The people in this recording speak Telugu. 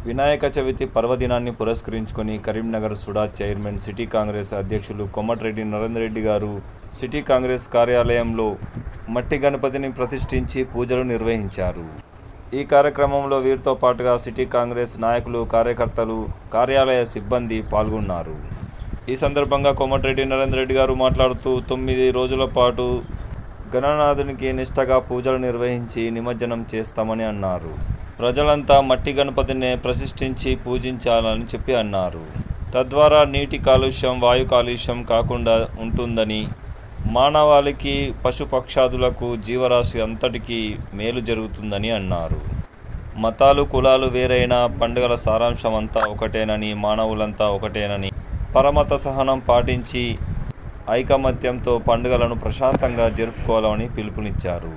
వినాయక చవితి పర్వదినాన్ని పురస్కరించుకొని కరీంనగర్ సుడా చైర్మన్ సిటీ కాంగ్రెస్ అధ్యక్షులు కోమటిరెడ్డి నరేందర్ రెడ్డి గారు సిటీ కాంగ్రెస్ కార్యాలయంలో మట్టి గణపతిని ప్రతిష్ఠించి పూజలు నిర్వహించారు. ఈ కార్యక్రమంలో వీరితో పాటుగా సిటీ కాంగ్రెస్ నాయకులు, కార్యకర్తలు, కార్యాలయ సిబ్బంది పాల్గొన్నారు. ఈ సందర్భంగా కోమటిరెడ్డి నరేందర్ రెడ్డి గారు మాట్లాడుతూ 9 రోజుల పాటు గణనాథునికి నిష్టగా పూజలు నిర్వహించి నిమజ్జనం చేస్తామని అన్నారు. ప్రజలంతా మట్టి గణపతిని ప్రతిష్ఠించి పూజించాలని చెప్పి అన్నారు. తద్వారా నీటి కాలుష్యం, వాయు కాలుష్యం కాకుండా ఉంటుందని, మానవాళికి, పశుపక్షాదులకు, జీవరాశి అంతటికీ మేలు జరుగుతుందని అన్నారు. మతాలు, కులాలు వేరైనా పండుగల సారాంశం అంతా ఒకటేనని, మానవులంతా ఒకటేనని, పరమత సహనం పాటించి ఐకమత్యంతో పండుగలను ప్రశాంతంగా జరుపుకోవాలని పిలుపునిచ్చారు.